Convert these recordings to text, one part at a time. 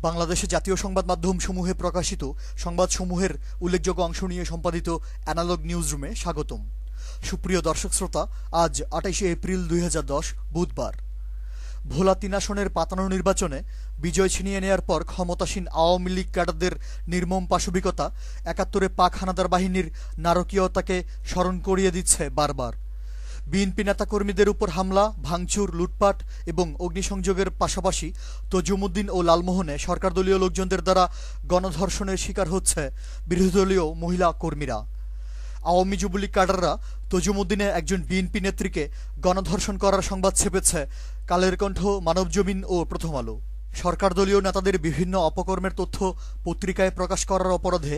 বাংলাদেশে জাতীয় সংবাদ মাধ্যমসমূহে প্রকাশিত সংবাদসমূহের উল্লেখযোগ্য অংশ নিয়ে সম্পাদিত অ্যানালগ নিউজরুমে স্বাগতম। সুপ্রিয় দর্শক শ্রোতা, আজ ২৮শে এপ্রিল ২০১০ বুধবার। ভোলা ৩ আসনের পাতানো নির্বাচনে বিজয় ছিনিয়ে নেয়ার পর ক্ষমতাসীন আওয়ামী লীগ ক্যাডারদের নির্মম পাশবিকতা ৭১-এ পাক হানাদার বাহিনীর নারকীয়তাকে স্মরণ করিয়ে দিচ্ছে বারবার। বিএনপি নেতাকর্মীদের উপর হামলা, ভাঙচুর, লুটপাট এবং অগ্নিসংযোগের পাশাপাশি তজুমুদ্দিন ও লালমোহনে সরকারদলীয় লোকজনদের দ্বারা গণধর্ষণের শিকার হচ্ছে বিরোধীদলীয় মহিলা কর্মীরা। আওয়ামী যুবলীগ ক্যাডাররা তজুমুদ্দিনে একজন বিএনপি নেত্রীকে গণধর্ষণ করার সংবাদ ছেপেছে কালের কণ্ঠ, মানবজমিন ও প্রথম আলো। সরকারদলীয় নেতাদের বিভিন্ন অপকর্মের তথ্য পত্রিকায় প্রকাশ করার অপরাধে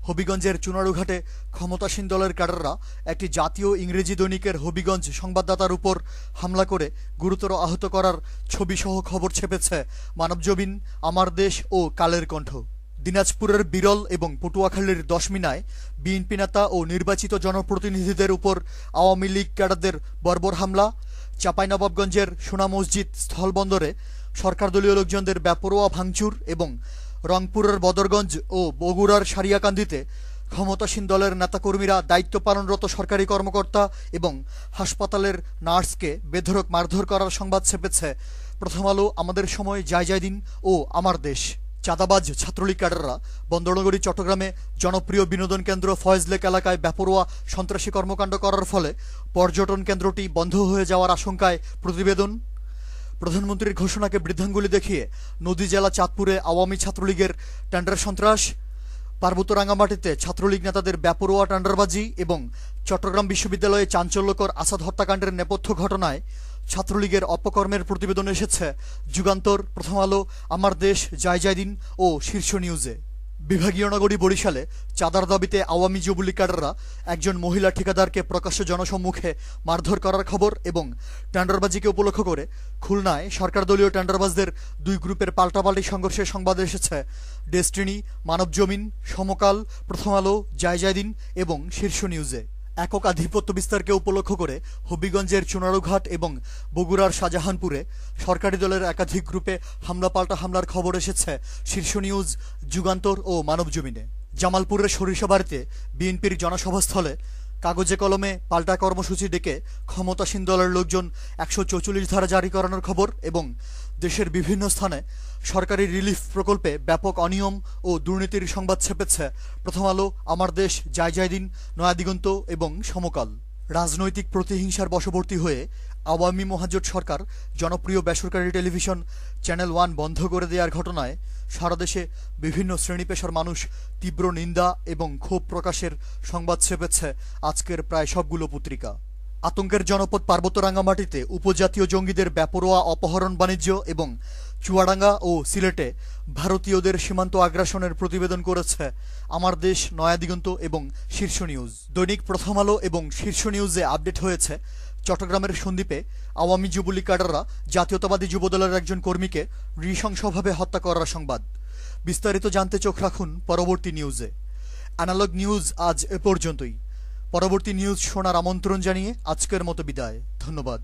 হবিগঞ্জের চুনারুঘাটে ক্ষমতাসীন দলের ক্যাডাররা একটি জাতীয় ইংরেজি দৈনিকের হবিগঞ্জ সংবাদদাতার উপর হামলা করে গুরুতর আহত করার ছবিসহ খবর ছেপেছে মানবজমিন, আমার দেশ ও কালের কণ্ঠ। দিনাজপুরের বিরল এবং পটুয়াখালীর দশমিনায় বিএনপি নেতা ও নির্বাচিত জনপ্রতিনিধিদের উপর আওয়ামী লীগ ক্যাডারদের বর্বর হামলা, চাঁপাইনবাবগঞ্জের সোনা মসজিদ স্থলবন্দরে সরকারদলীয় লোকজনদের বেপরোয়া ভাঙচুর এবং রংপুরের বদরগঞ্জ ও বগুড়ার সারিয়াকান্দিতে ক্ষমতাসীন দলের নেতাকর্মীরা দায়িত্ব পালনরত সরকারি কর্মকর্তা এবং হাসপাতালের নার্সকে বেধড়ক মারধর করার সংবাদ ছেপেছে প্রথম আলো, আমাদের সময়, জয় দিন ও আমার দেশ। চাঁদাবাজ ছাত্রলীগ ক্যাডাররা বন্দরনগরী চট্টগ্রামে জনপ্রিয় বিনোদন কেন্দ্র ফয়েজ লেক এলাকায় বেপরোয়া সন্ত্রাসী কর্মকাণ্ড করার ফলে পর্যটন কেন্দ্রটি বন্ধ হয়ে যাওয়ার আশঙ্কায় প্রতিবেদন। প্রধানমন্ত্রীর ঘোষণাকে বৃদ্ধাঙ্গুলি দেখিয়ে নদী জেলা চাঁদপুরে আওয়ামী ছাত্রলীগের টেন্ডার সন্ত্রাস, পার্বত্য রাঙ্গামাটিতে ছাত্রলীগ নেতাদের বেপরোয়া টেন্ডারবাজি এবং চট্টগ্রাম বিশ্ববিদ্যালয়ে চাঞ্চল্যকর আসাদ হত্যাকাণ্ডের নেপথ্য ঘটনায় ছাত্রলীগের অপকর্মের প্রতিবেদন এসেছে যুগান্তর, প্রথম আলো, আমার দেশ, জয় দিন ও শীর্ষ নিউজে। বিভাগীয় নগরী বরিশালে চাঁদার দাবিতে আওয়ামী যুবলীগ ক্যাডাররা একজন মহিলা ঠিকাদারকে প্রকাশ্য জনসম্মুখে মারধর করার খবর এবং টেন্ডারবাজিকে উপলক্ষ করে খুলনায় সরকারদলীয় টেন্ডারবাজদের দুই গ্রুপের পাল্টাপাল্টি সংঘর্ষের সংবাদ এসেছে ডেস্টিনি, মানবজমিন, সমকাল, প্রথম আলো, জয় দিন এবং শীর্ষ নিউজে। একক আধিপত্য বিস্তারকে উপলক্ষ করে হবিগঞ্জের চুনারুঘাট এবং বগুড়ার শাহজাহানপুরে সরকারি দলের একাধিক গ্রুপে হামলা হামলার খবর এসেছে শীর্ষ নিউজ, যুগান্তর ও মানবজমিনে। জামালপুরের সরিষাবাড়িতে বিএনপির জনসভাস্থলে কাগজে কলমে পাল্টা কর্মসূচি ডেকে ক্ষমতাসীন দলের লোকজন ১৪৪ ধারা জারি করানোর খবর এবং দেশের বিভিন্ন স্থানে সরকারি রিলিফ প্রকল্পে ব্যাপক অনিয়ম ও দুর্নীতির সংবাদ ছেপেছে প্রথম আলো, আমার দেশ, জয় দিন, নয়াদিগন্ত এবং সমকাল। রাজনৈতিক প্রতিহিংসার বশবর্তী হয়ে আওয়ামী মহাজোট সরকার জনপ্রিয় বেসরকারি টেলিভিশন চ্যানেল 1 বন্ধ করে দেওয়ার ঘটনায় সারা দেশে বিভিন্ন শ্রেণী পেশার মানুষ তীব্র নিন্দা এবং ক্ষোভ প্রকাশের সংবাদ ছেপেছে আজকের প্রায় সবগুলো পত্রিকা। আতঙ্কের জনপদ পার্বত্য রাঙ্গামাটিতে উপজাতীয় জঙ্গিদের বেপরোয়া অপহরণ বাণিজ্য এবং চুয়াডাঙ্গা ও সিলেটে ভারতীয়দের সীমান্ত আগ্রাসনের প্রতিবেদন করেছে আমার দেশ, নয়াদিগন্ত এবং শীর্ষ নিউজ। দৈনিক প্রথম আলো এবং শীর্ষ নিউজে আপডেট হয়েছে চট্টগ্রামের সন্দ্বীপে আওয়ামী যুবলীগ ক্যাডাররা জাতীয়তাবাদী যুবদলের একজন কর্মীকে নৃশংসভাবে হত্যা করার সংবাদ। বিস্তারিত জানতে চোখ রাখুন পরবর্তী নিউজে। অ্যানালগ নিউজ আজ এ পর্যন্তই। পরবর্তী নিউজ শোনার আমন্ত্রণ জানিয়ে আজকের মতো বিদায়। ধন্যবাদ।